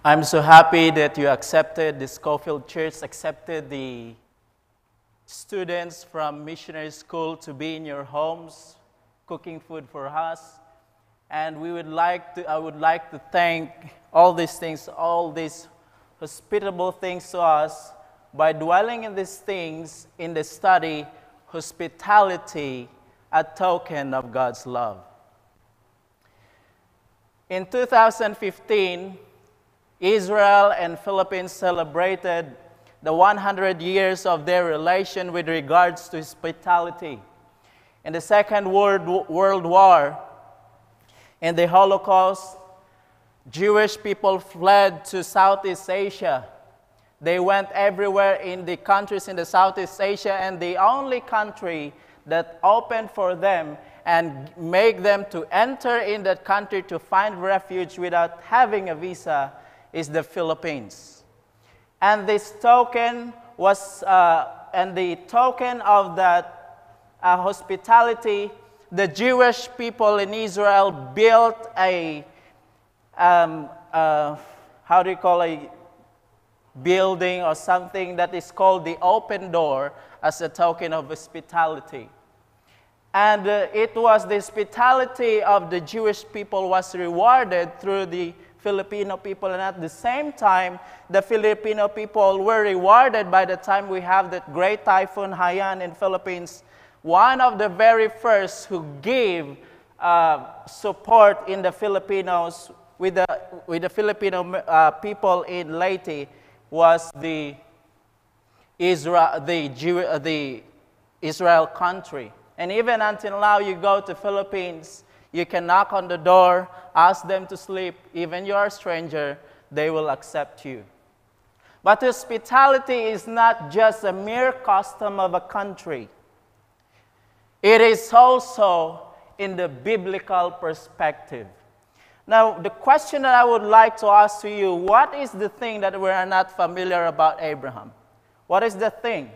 I'm so happy that you accepted, the Schofield Church accepted the students from missionary school to be in your homes, cooking food for us. And I would like to thank all these things, all these hospitable things to us by dwelling in these things in the study, hospitality, a token of God's love. In 2015, Israel and Philippines celebrated the 100 years of their relation with regards to hospitality. In the Second World War, in the Holocaust, Jewish people fled to Southeast Asia. They went everywhere in the countries in the Southeast Asia, and the only country that opened for them and make them to enter in that country to find refuge without having a visa is the Philippines. And this token was, and the token of that hospitality, the Jewish people in Israel built a, building or something that is called the open door as a token of hospitality. And it was the hospitality of the Jewish people was rewarded through the Filipino people, and at the same time, the Filipino people were rewarded by the time we have that great typhoon Haiyan in Philippines. One of the very first who gave support in the Filipinos with the Filipino people in Leyte was the Israel country. And even until now, you go to Philippines, you can knock on the door, ask them to sleep. Even you are a stranger, they will accept you. But hospitality is not just a mere custom of a country. It is also in the biblical perspective. Now, the question that I would like to ask to you, what is the thing that we are not familiar about Abraham? What is the thing?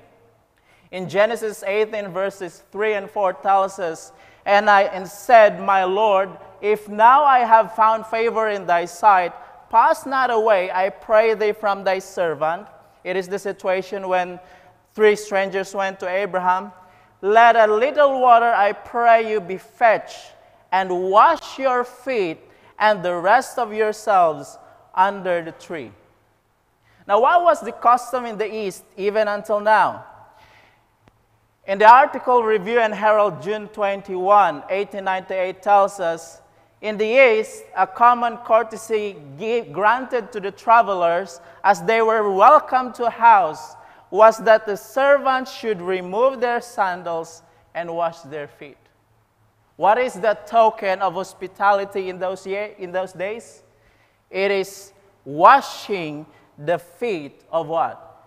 In Genesis 18, verses 3 and 4 tells us, And I said, My Lord, if now I have found favor in thy sight, pass not away, I pray thee, from thy servant. It is the situation when three strangers went to Abraham. Let a little water, I pray you, be fetched, and wash your feet and the rest of yourselves under the tree. Now, what was the custom in the East even until now? In the article Review and Herald, June 21, 1898, tells us, in the East, a common courtesy granted to the travelers as they were welcomed to a house was that the servants should remove their sandals and wash their feet. What is the token of hospitality in those days? It is washing the feet of what?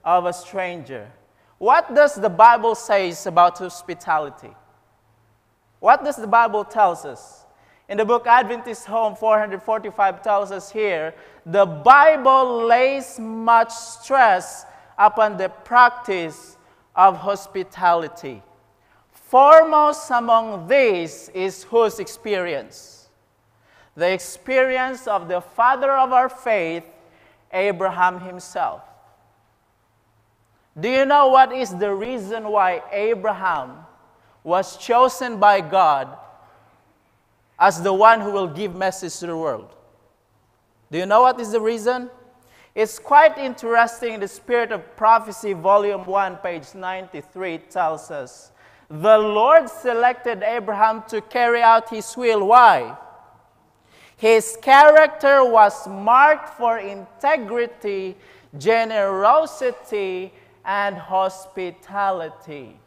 Of a stranger. What does the Bible say about hospitality? What does the Bible tell us? In the book Adventist Home 445 tells us here, the Bible lays much stress upon the practice of hospitality. Foremost among these is whose experience? The experience of the father of our faith, Abraham himself. Do you know what is the reason why Abraham was chosen by God as the one who will give message to the world? Do you know what is the reason? It's quite interesting. The Spirit of Prophecy, Volume 1, page 93, tells us, the Lord selected Abraham to carry out his will. Why? His character was marked for integrity, generosity, and hospitality.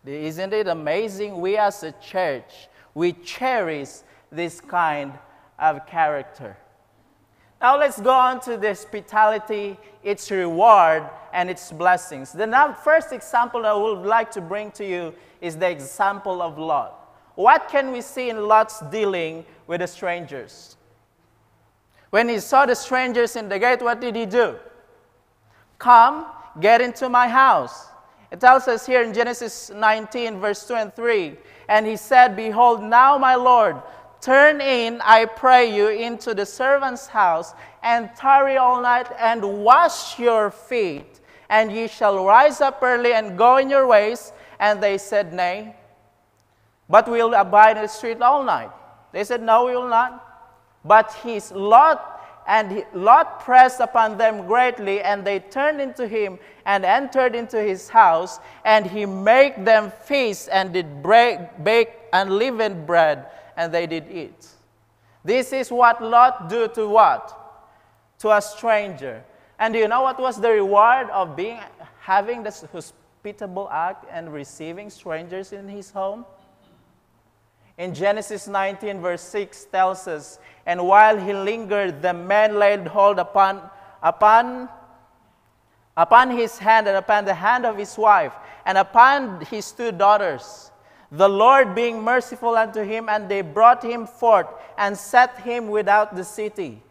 Isn't it amazing? We as a church, we cherish this kind of character. Now let's go on to the hospitality, its reward, and its blessings. The first example I would like to bring to you is the example of Lot. What can we see in Lot's dealing with the strangers? When he saw the strangers in the gate, what did he do? Come, get into my house. It tells us here in Genesis 19, verse 2 and 3, And he said, Behold, now, my Lord, turn in, I pray you, into the servant's house, and tarry all night, and wash your feet, and ye shall rise up early and go in your ways. And they said, Nay, but we'll abide in the street all night. They said, No, we will not. But Lot pressed upon them greatly, and they turned into him and entered into his house, and he made them feast, and did bake unleavened bread, and they did eat. This is what Lot do to what? To a stranger. And do you know what was the reward of having this hospitable act and receiving strangers in his home? In Genesis 19, verse 6 tells us, And while he lingered, the men laid hold upon his hand, and upon the hand of his wife, and upon his 2 daughters, the Lord being merciful unto him, and they brought him forth, and set him without the city.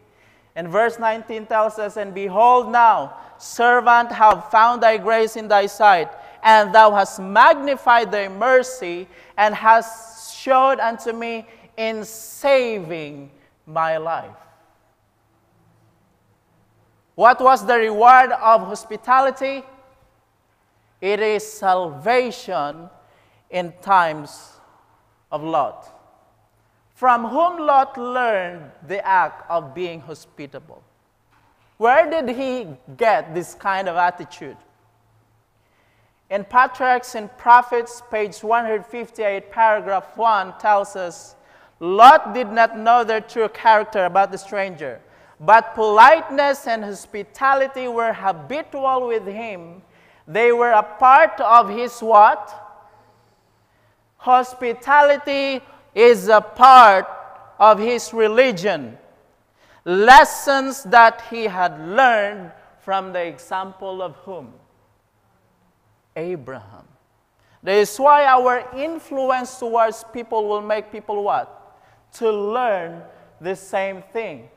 And verse 19 tells us, And behold now, servant, have found thy grace in thy sight, and thou hast magnified thy mercy, and hast showed unto me in saving my life. What was the reward of hospitality? It is salvation in times of Lot, from whom Lot learned the act of being hospitable. Where did he get this kind of attitude? In Patriarchs and Prophets, page 158, paragraph 1 tells us, Lot did not know their true character about the stranger, but politeness and hospitality were habitual with him. They were a part of his what? Hospitality is a part of his religion. Lessons that he had learned from the example of whom? Abraham. That is why our influence towards people will make people what? To learn the same thing.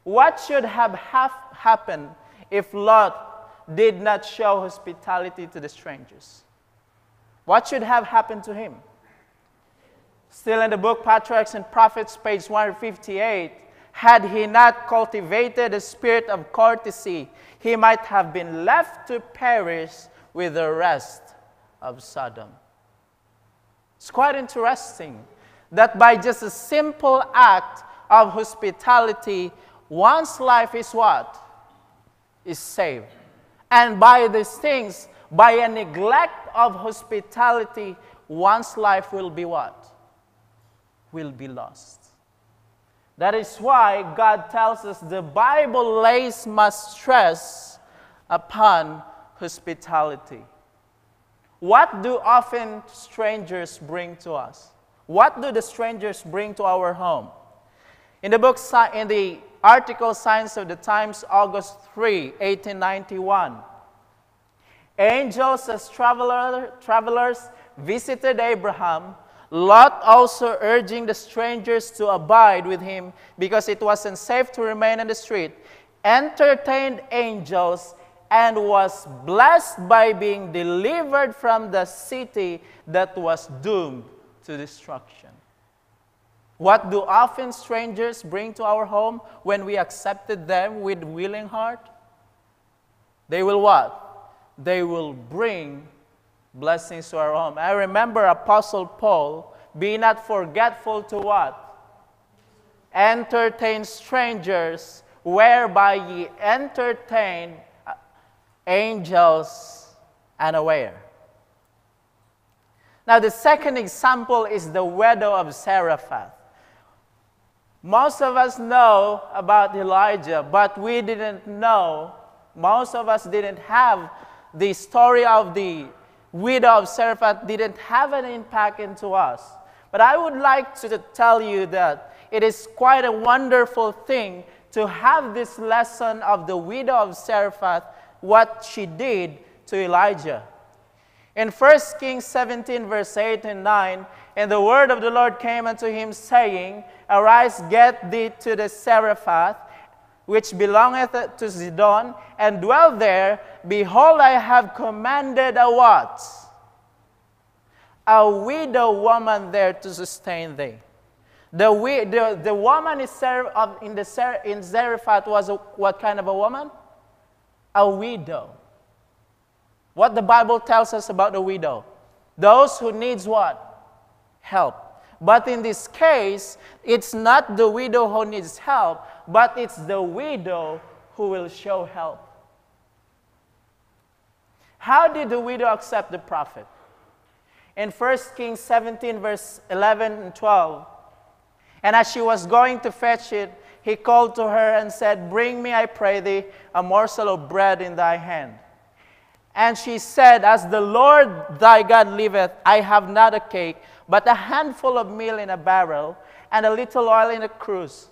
What should have happened if Lot did not show hospitality to the strangers? What should have happened to him? Still in the book Patriarchs and Prophets, page 158, had he not cultivated a spirit of courtesy, he might have been left to perish with the rest of Sodom. It's quite interesting that by just a simple act of hospitality, one's life is what? Is saved. And by these things, by a neglect of hospitality, one's life will be what? Will be lost. That is why God tells us the Bible lays much stress upon hospitality. What do often strangers bring to us? What do the strangers bring to our home? In the article Signs of the Times, August 3, 1891, angels as travelers visited Abraham, Lot also urging the strangers to abide with him because it was unsafe to remain in the street, entertained angels, and was blessed by being delivered from the city that was doomed to destruction. What do often strangers bring to our home when we accepted them with willing heart? They will what? They will bring blessings to our home. I remember Apostle Paul, be not forgetful to what? Entertain strangers, whereby ye entertain angels unaware. Now the second example is the widow of Zarephath. Most of us know about Elijah, but we didn't know, most of us didn't have the story of the widow of Zarephath didn't have an impact into us. But I would like to tell you that it is quite a wonderful thing to have this lesson of the widow of Zarephath, what she did to Elijah. In 1 Kings 17, verse 8 and 9, and the word of the Lord came unto him, saying, Arise, get thee to the Zarephath, which belongeth to Zidon, and dwell there. Behold, I have commanded a what? A widow woman there to sustain thee. The woman in Zarephath was what kind of a woman? A widow. What the Bible tells us about the widow? Those who needs what? Help. But in this case, it's not the widow who needs help, but it's the widow who will show help. How did the widow accept the prophet? In 1 Kings 17, verse 11 and 12, and as she was going to fetch it, he called to her and said, "Bring me, I pray thee, a morsel of bread in thy hand." And she said, "As the Lord thy God liveth, I have not a cake, but a handful of meal in a barrel, and a little oil in a cruse.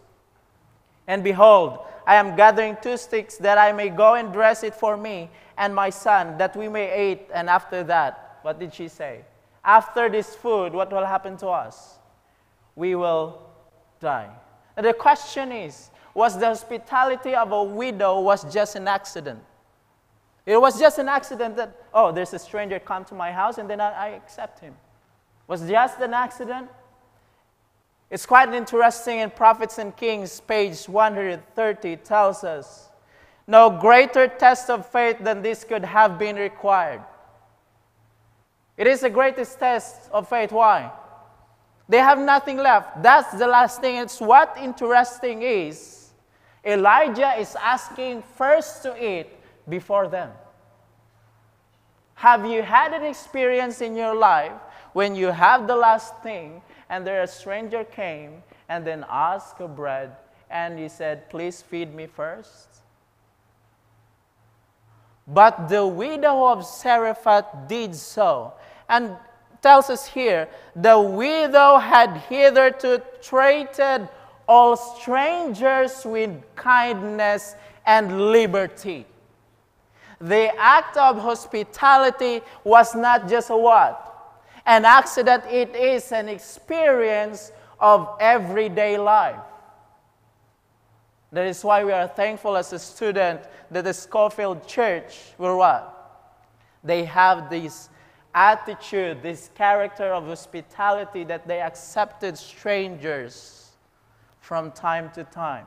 And behold, I am gathering 2 sticks, that I may go and dress it for me and my son, that we may eat, and after that," what did she say? After this food, what will happen to us? We will die. And the question is, was the hospitality of a widow was just an accident? It was just an accident that, oh, there's a stranger come to my house and then I accept him. Was just an accident? It's quite interesting in Prophets and Kings, page 130, tells us, "No greater test of faith than this could have been required." It is the greatest test of faith. Why? They have nothing left. That's the last thing. It's what interesting is, Elijah is asking first to eat before them. Have you had an experience in your life when you have the last thing and there a stranger came and then asked for bread and he said, "Please feed me first"? But the widow of Zarephath did so. And tells us here, the widow had hitherto treated all strangers with kindness and liberty. The act of hospitality was not just a what? An accident. It is an experience of everyday life. That is why we are thankful as a student that the Scofield Church will what? They have this attitude, this character of hospitality, that they accepted strangers from time to time.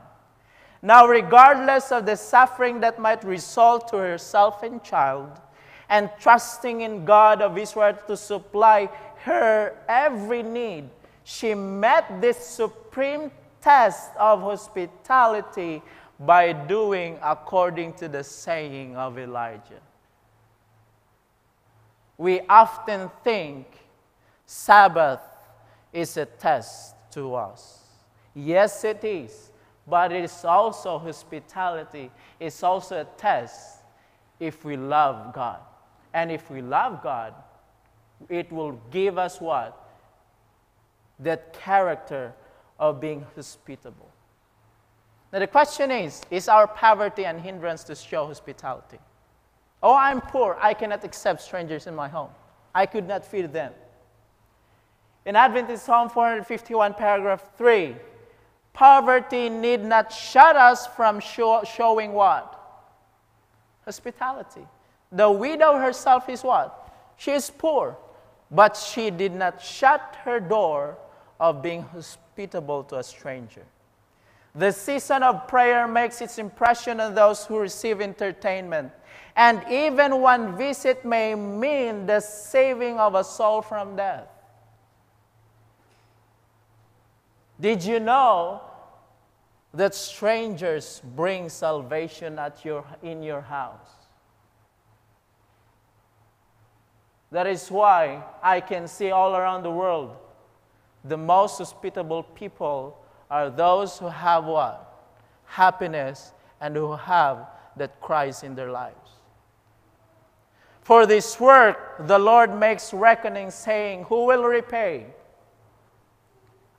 Now, regardless of the suffering that might result to herself and child, and trusting in God of Israel to supply her every need, she met this supreme test of hospitality by doing according to the saying of Elijah. We often think Sabbath is a test to us. Yes, it is. But it is also hospitality. It's also a test if we love God. And if we love God, it will give us what? That character of being hospitable. Now the question is our poverty an hindrance to show hospitality? Oh, I'm poor. I cannot accept strangers in my home. I could not feed them. In Adventist Psalm 451, paragraph 3, poverty need not shut us from showing what? Hospitality. The widow herself is what? She is poor, but she did not shut her door of being hospitable to a stranger. The season of prayer makes its impression on those who receive entertainment. And even one visit may mean the saving of a soul from death. Did you know that strangers bring salvation in your house? That is why I can see all around the world, the most hospitable people are those who have what? Happiness, and who have that Christ in their lives. For this work, the Lord makes reckoning, saying, "Who will repay?"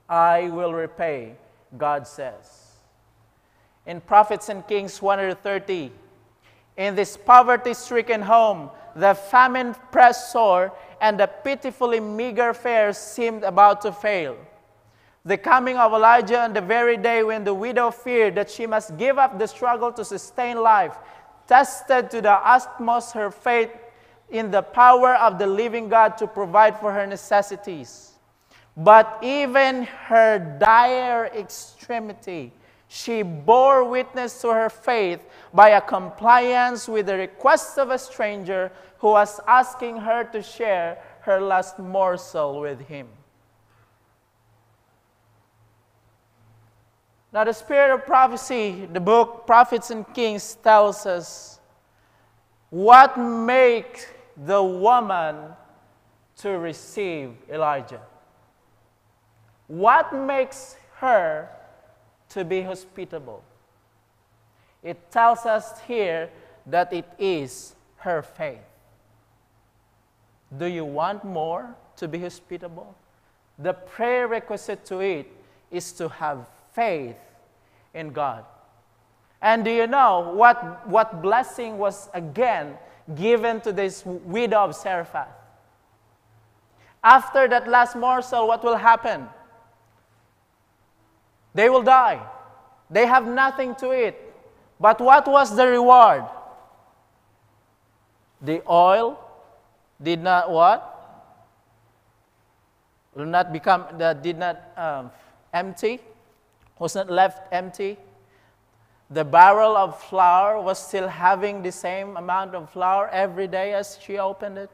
I will repay, God says. In Prophets and Kings 130, in this poverty-stricken home, the famine pressed sore, and the pitifully meager fare seemed about to fail. The coming of Elijah on the very day when the widow feared that she must give up the struggle to sustain life, tested to the utmost her faith in the power of the living God to provide for her necessities. But even her dire extremity, she bore witness to her faith by a compliance with the request of a stranger who was asking her to share her last morsel with him. Now, the spirit of prophecy, the book Prophets and Kings, tells us what makes the woman to receive Elijah. What makes her to be hospitable? It tells us here that it is her faith. Do you want more to be hospitable? The prerequisite to it is to have faith in God. And do you know what blessing was again given to this widow of Zarephath? After that last morsel, what will happen? They will die. They have nothing to eat. But what was the reward? The oil did not what? Did not empty. Was not left empty. The barrel of flour was still having the same amount of flour every day as she opened it.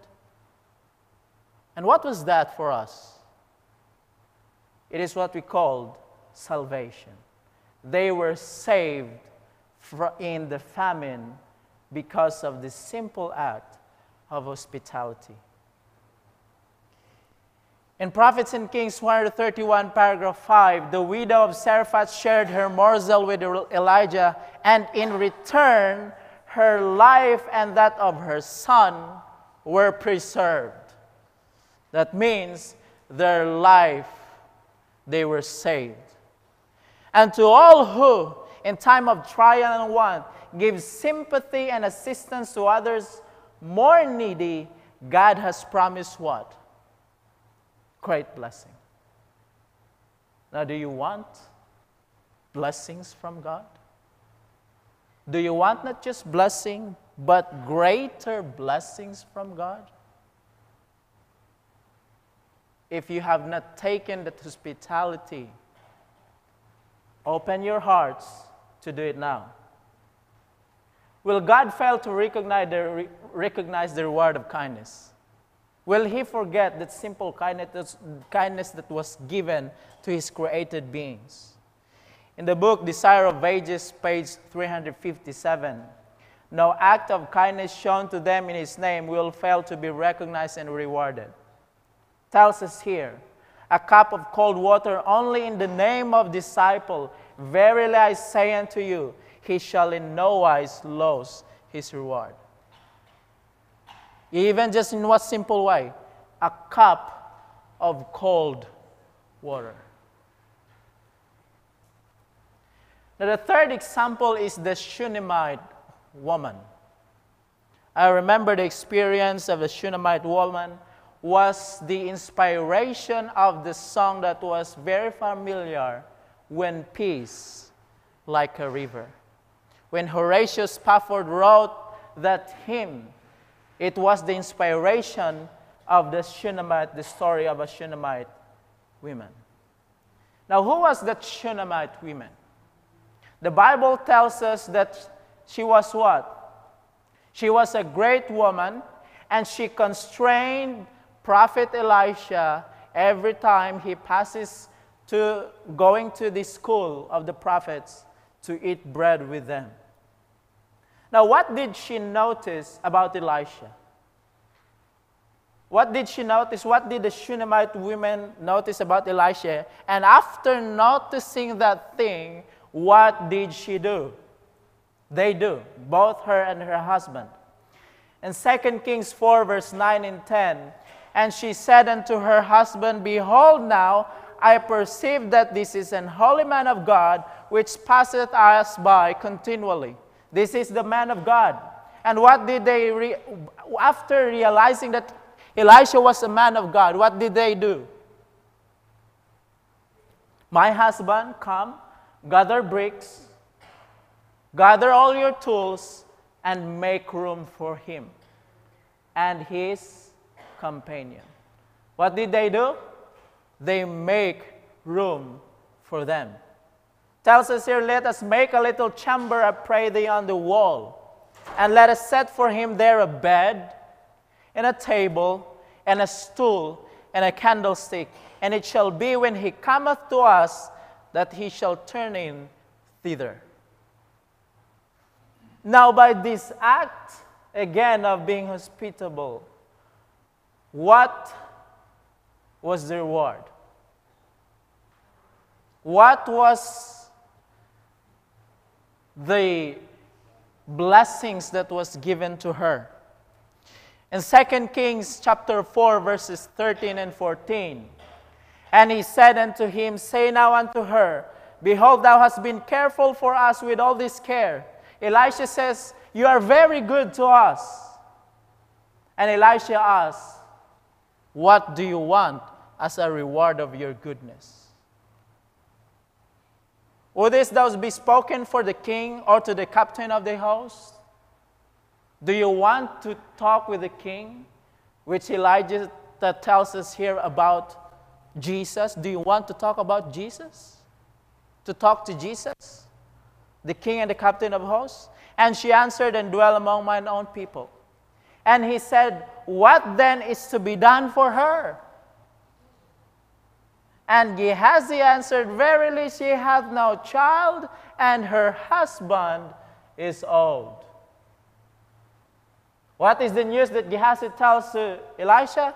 And what was that for us? It is what we called salvation. They were saved in the famine because of the simple act of hospitality. In Prophets and Kings 131, paragraph 5, the widow of Zarephath shared her morsel with Elijah, and in return, her life and that of her son were preserved. That means their life, they were saved. And to all who, in time of trial and want, give sympathy and assistance to others more needy, God has promised what? Great blessing. Now, do you want blessings from God? Do you want not just blessing, but greater blessings from God? If you have not taken that hospitality, open your hearts to do it now. Will God fail to recognize the reward of kindness? Will He forget that simple kindness that was given to His created beings? In the book Desire of Ages, page 357, no act of kindness shown to them in His name will fail to be recognized and rewarded. Tells us here, a cup of cold water only in the name of disciple, verily I say unto you, he shall in no wise lose his reward. Even just in what simple way? A cup of cold water. Now, the third example is the Shunammite woman. I remember the experience of the Shunammite woman was the inspiration of the song that was very familiar, When Peace Like a River. When Horatio Spafford wrote that hymn, it was the inspiration of the story of a Shunammite woman. Now, who was that Shunammite woman? The Bible tells us that she was what? She was a great woman, and she constrained Prophet Elisha every time he passes to going to the school of the prophets to eat bread with them. Now, what did she notice about Elisha? What did she notice? What did the Shunammite women notice about Elisha? And after noticing that thing, what did she do? They do, both her and her husband. In 2 Kings 4, verse 9 and 10, and she said unto her husband, Behold now, I perceive that this is an holy man of God, which passeth us by continually. This is the man of God. And what did they, after realizing that Elisha was a man of God, what did they do? My husband, come, gather bricks, gather all your tools, and make room for him and his companion. What did they do? they make room for them. Tells us here, let us make a little chamber, I pray thee, on the wall, and let us set for him there a bed, and a table, and a stool, and a candlestick. And it shall be when he cometh to us, that he shall turn in thither. Now by this act, again, of being hospitable, what was the reward? What was the blessings that was given to her? In 2 Kings chapter 4, verses 13 and 14, and he said unto him, say now unto her, behold, thou hast been careful for us with all this care. Elisha says, you are very good to us. And Elisha asks, what do you want as a reward of your goodness? Would this thou be spoken for the king or to the captain of the host? Do you want to talk with the king? Which Elijah that tells us here about Jesus. Do you want to talk about Jesus? To talk to Jesus? The king and the captain of hosts? And she answered, and dwell among mine own people. And he said, what then is to be done for her? And Gehazi answered, verily she hath no child, and her husband is old. What is the news that Gehazi tells to Elisha?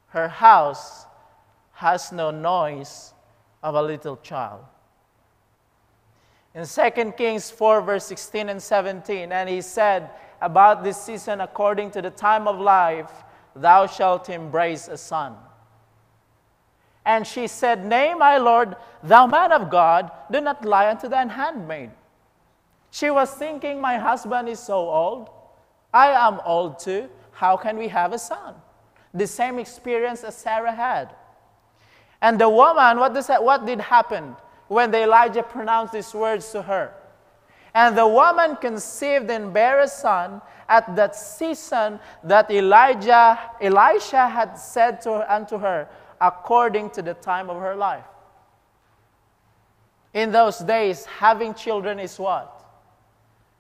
Her house has no noise of a little child. In 2 Kings 4, verse 16 and 17, and he said, about this season, according to the time of life, thou shalt embrace a son. And she said, nay, my lord, thou man of God, do not lie unto thine handmaid. She was thinking, my husband is so old. I am old too. How can we have a son? The same experience as Sarah had. And the woman, what did happen when Elijah pronounced these words to her? And the woman conceived and bare a son at that season that Elisha had said unto her, according to the time of her life. In those days, having children is what?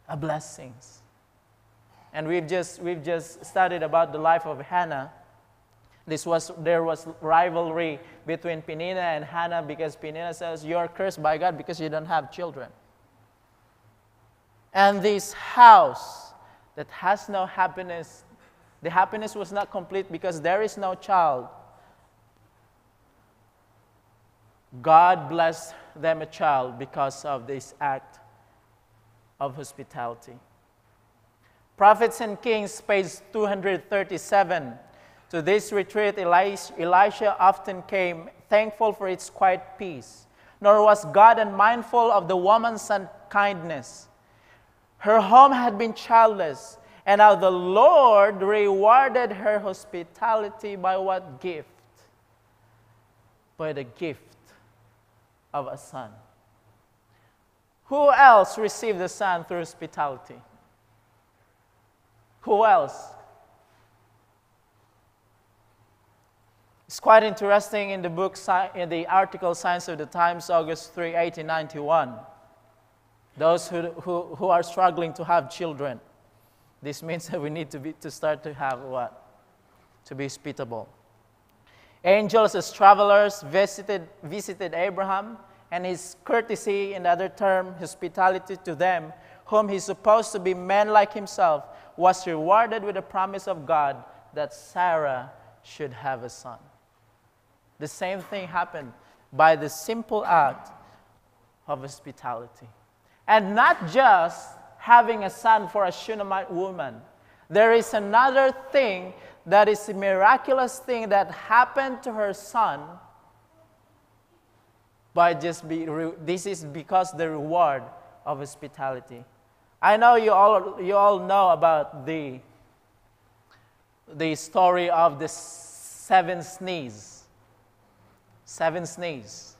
A blessing. And we've just studied about the life of Hannah. There was rivalry between Peninnah and Hannah because Peninnah says, you're cursed by God because you don't have children. And this house that has no happiness, the happiness was not complete because there is no child. God blessed them a child because of this act of hospitality. Prophets and Kings, page 237. To this retreat, Elisha often came, thankful for its quiet peace. Nor was God unmindful of the woman's kindness. Her home had been childless, and now the Lord rewarded her hospitality by what gift? By the gift of a son. Who else received the son through hospitality? Who else? It's quite interesting in the book, in the article Science of the Times, August 3, 1891. Those who are struggling to have children. This means that we need to start to have what? To be hospitable. Angels as travelers visited Abraham, and his courtesy, in the other term, hospitality to them, whom he supposed to be men like himself, was rewarded with the promise of God that Sarah should have a son. The same thing happened by the simple act of hospitality. And not just having a son for a Shunammite woman. There is another thing that is a miraculous thing that happened to her son by this is because the reward of hospitality. I know you all know about the story of the seven sneeze. Seven sneeze.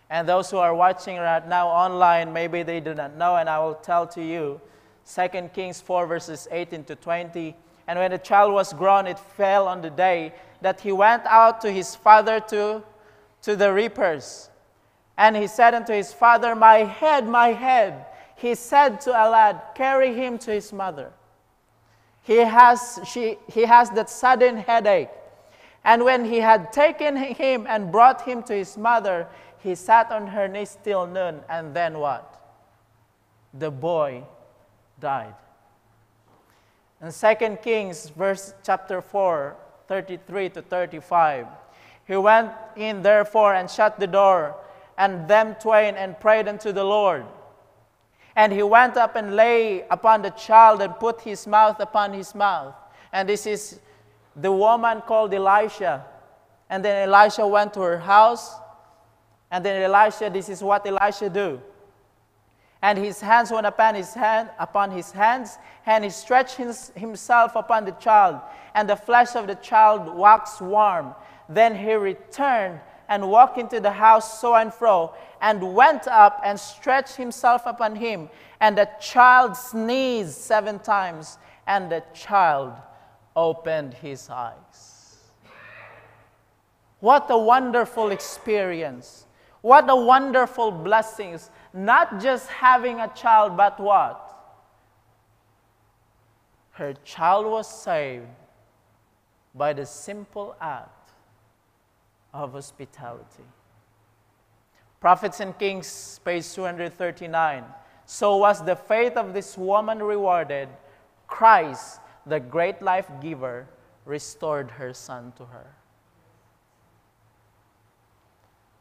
And those who are watching right now online, maybe they do not know, and I will tell to you, 2 Kings 4, verses 18 to 20. And when the child was grown, it fell on the day that he went out to his father to the reapers. And he said unto his father, my head, my head. He said to a lad, carry him to his mother. He has that sudden headache. And when he had taken him and brought him to his mother, he sat on her knees till noon. And then what? The boy died. In 2 Kings, chapter 4, 33 to 35, he went in therefore and shut the door, and them twain, and prayed unto the Lord. And he went up and lay upon the child, and put his mouth upon his mouth. And this is the woman called Elisha. And then Elisha went to her house. And then this is what Elisha do. And his hands went upon his hands, and he stretched himself upon the child, and the flesh of the child waxed warm. Then he returned and walked into the house so and fro, and went up and stretched himself upon him. And the child sneezed 7 times, and the child opened his eyes. What a wonderful experience. What a wonderful blessings. Not just having a child, but what? Her child was saved by the simple act of hospitality. Prophets and Kings, page 239. So was the faith of this woman rewarded. Christ, the great life giver, restored her son to her.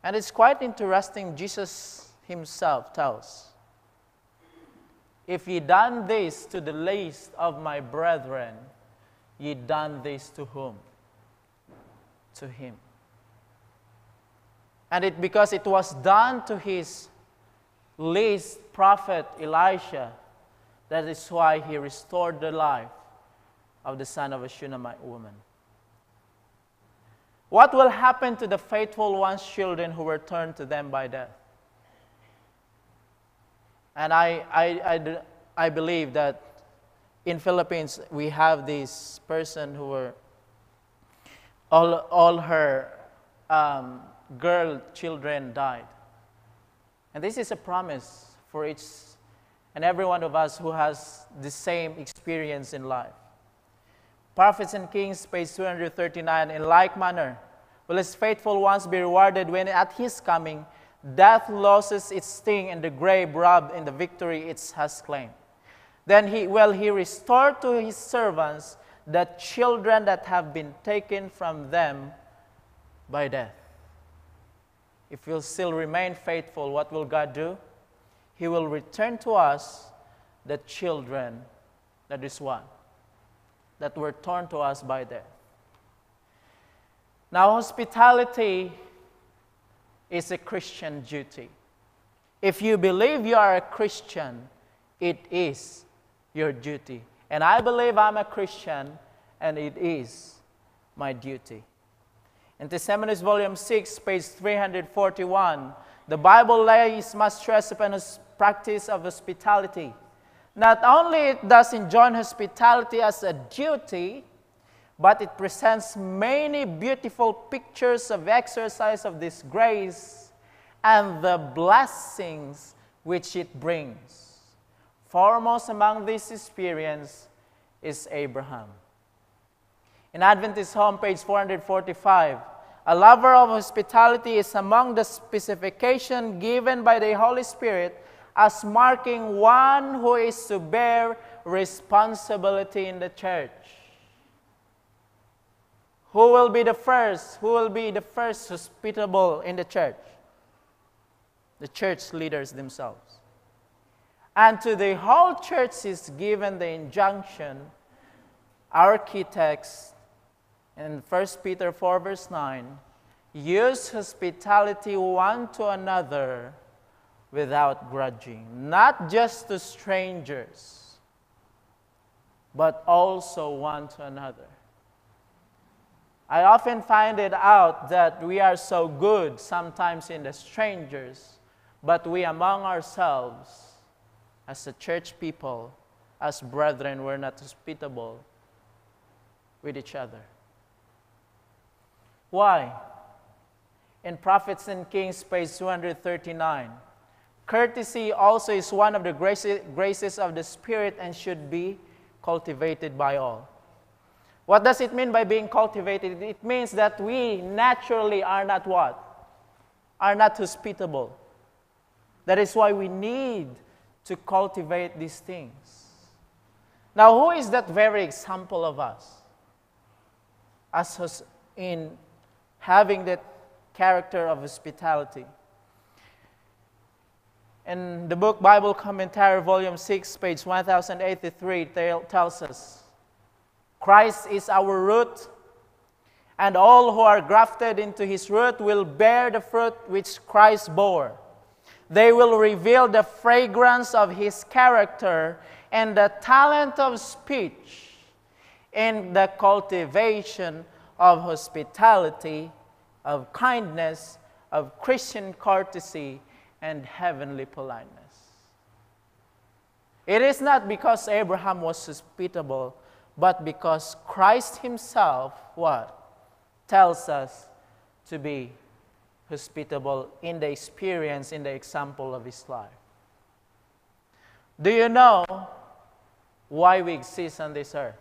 And it's quite interesting, Jesus himself tells, if ye done this to the least of my brethren, ye done this to whom? To him. And because it was done to his least prophet Elisha, that is why he restored the life of the son of a Shunammite woman. What will happen to the faithful one's children who were turned to them by death? And I believe that in Philippines we have this person who were all her girl children died. And this is a promise for each and every one of us who has the same experience in life. Prophets and Kings, page 239, in like manner will his faithful ones be rewarded when at his coming death loses its sting and the grave robbed in the victory it has claimed. Then he restore to his servants the children that have been taken from them by death. If we'll still remain faithful, what will God do? He will return to us the children, that is what? That were torn to us by death. Now, hospitality is a Christian duty. If you believe you are a Christian, it is your duty. And I believe I'm a Christian, and it is my duty. In Testimonies, Volume 6, page 341, the Bible lays much stress upon the practice of hospitality. Not only it does enjoin hospitality as a duty, but it presents many beautiful pictures of exercise of this grace and the blessings which it brings. Foremost among this experience is Abraham. In Adventist Home, page 445, a lover of hospitality is among the specifications given by the Holy Spirit as marking one who is to bear responsibility in the church. Who will be the first? Who will be the first hospitable in the church? The church leaders themselves. And to the whole church is given the injunction, our key text in 1 Peter 4 verse 9, use hospitality one to another without grudging, not just to strangers, but also one to another. I often find it out that we are so good sometimes in the strangers, but we among ourselves, as a church people, as brethren, we're not hospitable with each other. Why? In Prophets and Kings, page 239, courtesy also is one of the graces of the Spirit and should be cultivated by all. What does it mean by being cultivated? It means that we naturally are not what? Are not hospitable. That is why we need to cultivate these things. Now, who is that very example of us? As in having that character of hospitality. In the book Bible Commentary, volume 6, page 1083, tells us, Christ is our root, and all who are grafted into his root will bear the fruit which Christ bore. They will reveal the fragrance of his character and the talent of speech in the cultivation of hospitality, of kindness, of Christian courtesy, and heavenly politeness. It is not because Abraham was hospitable, but because Christ himself, what? Tells us to be hospitable in the experience, in the example of his life. Do you know why we exist on this earth?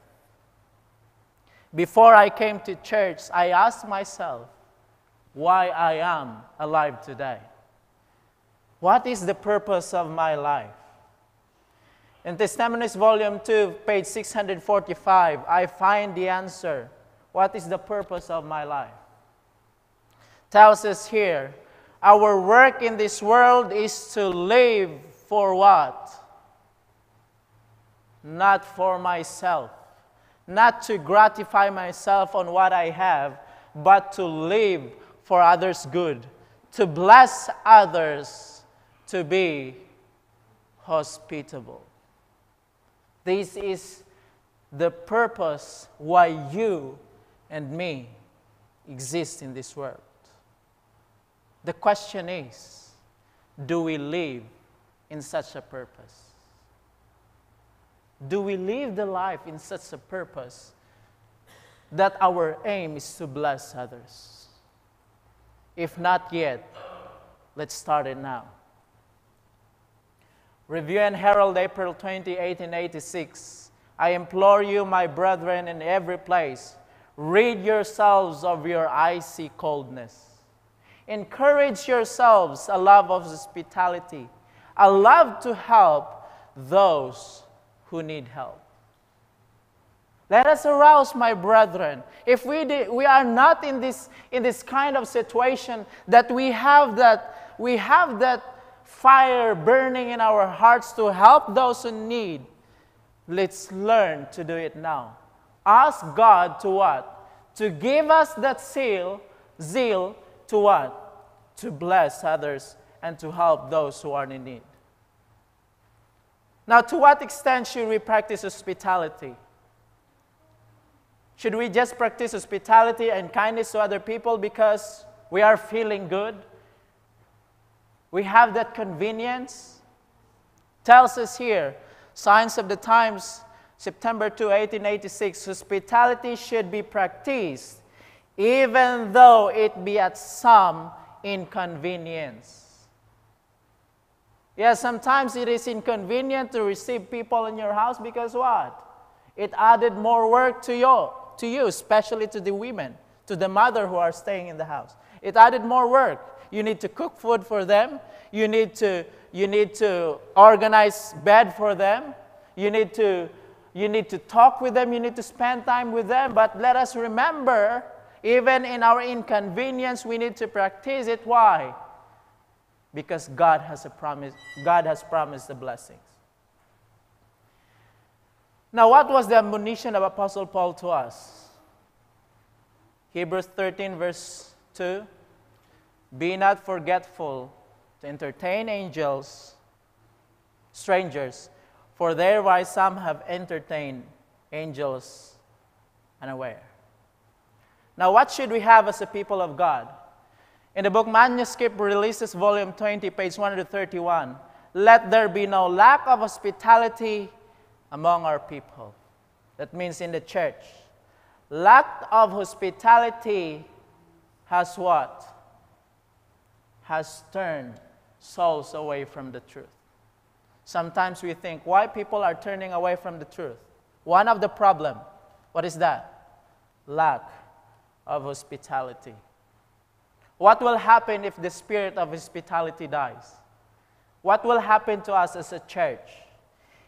Before I came to church, I asked myself why I am alive today. What is the purpose of my life? In Testimonies, volume 2, page 645, I find the answer. What is the purpose of my life? Tells us here, our work in this world is to live for what? Not for myself. Not to gratify myself on what I have, but to live for others' good, to bless others, to be hospitable. This is the purpose why you and me exist in this world. The question is, do we live in such a purpose? Do we live the life in such a purpose that our aim is to bless others? If not yet, let's start it now. Review and Herald, April 20, 1886. I implore you, my brethren, in every place, rid yourselves of your icy coldness. Encourage yourselves a love of hospitality, a love to help those who need help. Let us arouse, my brethren. If we are not in this kind of situation that we have that fire burning in our hearts to help those who need, let's learn to do it now. Ask God to what? To give us that zeal to what? To bless others and to help those who are in need. Now, to what extent should we practice hospitality? Should we just practice hospitality and kindness to other people because we are feeling good? We have that convenience? Tells us here, Signs of the Times, September 2, 1886, hospitality should be practiced even though it be at some inconvenience. Yes, sometimes it is inconvenient to receive people in your house because what? It added more work to you, especially to the women, to the mother who are staying in the house. It added more work. You need to cook food for them. You need to organize bed for them. You need to talk with them. You need to spend time with them. But let us remember, even in our inconvenience, we need to practice it. Why? Because God has promised the blessings. Now, what was the admonition of Apostle Paul to us? Hebrews 13, verse 2. Be not forgetful to entertain strangers, for thereby some have entertained angels unaware. Now, what should we have as a people of God? In the book Manuscript Releases, volume 20, page 131, let there be no lack of hospitality among our people. That means in the church. Lack of hospitality has what? Has turned souls away from the truth. Sometimes we think, why people are turning away from the truth? One of the problem, what is that? Lack of hospitality. What will happen if the spirit of hospitality dies? What will happen to us as a church?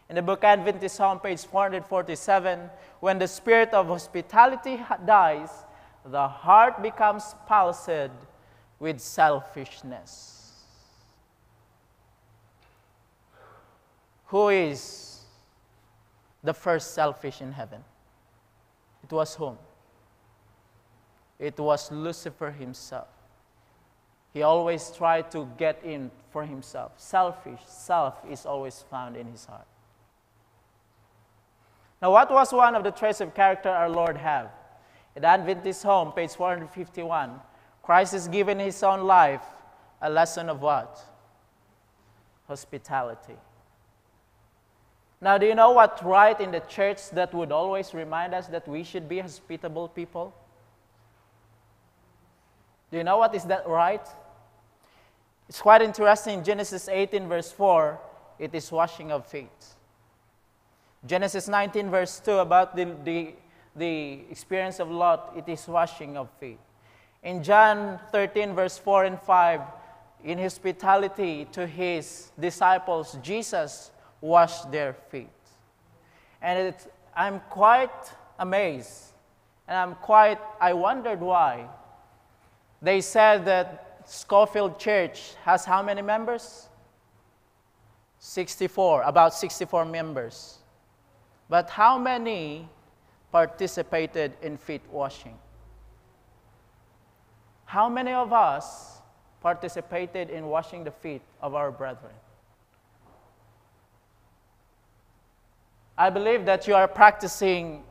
In the book Adventist Home, page 447, when the spirit of hospitality dies, the heart becomes palsied with selfishness. Who is the first selfish in heaven? It was whom? It was Lucifer himself. He always tried to get in for himself. Selfish, self is always found in his heart. Now, what was one of the traits of character our Lord had? In Adventist Home, page 451, Christ is given his own life a lesson of what? Hospitality. Now, do you know what right in the church that would always remind us that we should be hospitable people? Do you know what is that right? It's quite interesting. Genesis 18, verse 4, it is washing of feet. Genesis 19, verse 2, about the experience of Lot, it is washing of feet. In John 13, verse 4 and 5, in hospitality to his disciples, Jesus washed their feet. And I'm quite amazed, and I wondered why. They said that Scofield Church has how many members? 64, about 64 members. But how many participated in feet washing? How many of us participated in washing the feet of our brethren? I believe that you are practicing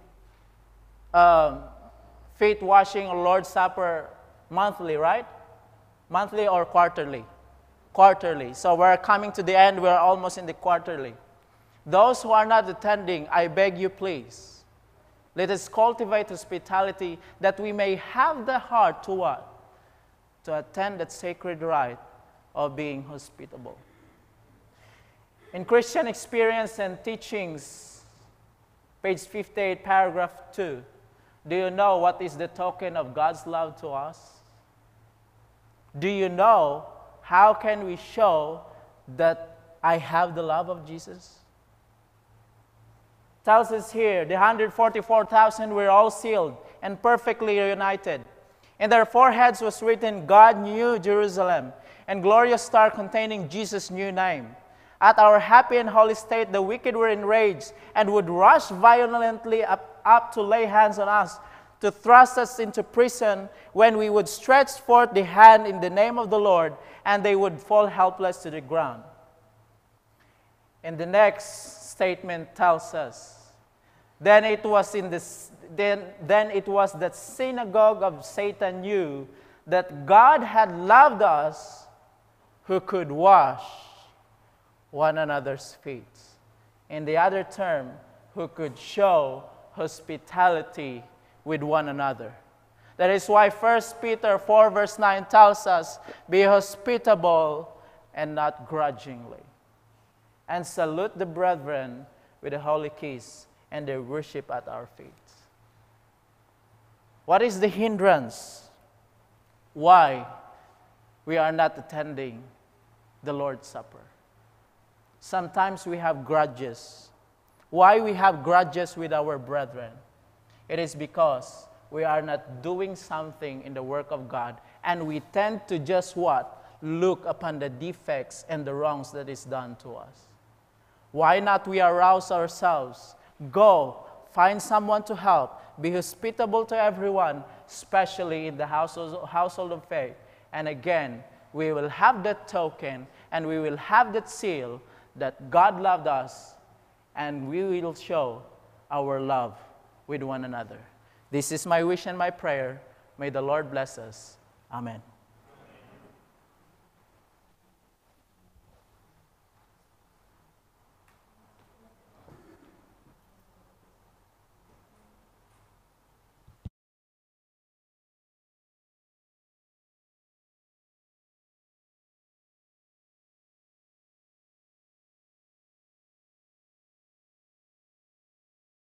feet washing or Lord's Supper monthly, right? Monthly or quarterly? Quarterly. So we're coming to the end. We're almost in the quarterly. Those who are not attending, I beg you please, let us cultivate hospitality that we may have the heart to what? To attend that sacred rite of being hospitable. In Christian Experience and Teachings, page 58, paragraph 2, do you know what is the token of God's love to us? Do you know how can we show that I have the love of Jesus? Tells us here, the 144,000 were all sealed and perfectly united. In their foreheads was written, God knew Jerusalem, and glorious star containing Jesus' new name. At our happy and holy state, the wicked were enraged and would rush violently up to lay hands on us, to thrust us into prison, when we would stretch forth the hand in the name of the Lord, and they would fall helpless to the ground. And the next statement tells us, then it was that synagogue of Satan knew that God had loved us, who could wash one another's feet. In the other term, who could show hospitality with one another. That is why 1 Peter 4 verse 9 tells us, be hospitable and not grudgingly. And salute the brethren with a holy kiss, and they worship at our feet. What is the hindrance? Why we are not attending the Lord's Supper? Sometimes we have grudges. Why we have grudges with our brethren? It is because we are not doing something in the work of God, and we tend to just what? Look upon the defects and the wrongs that is done to us. Why not we arouse ourselves? Go, find someone to help. Be hospitable to everyone, especially in the household of faith. And again, we will have that token, and we will have that seal that God loved us, and we will show our love with one another. This is my wish and my prayer. May the Lord bless us. Amen.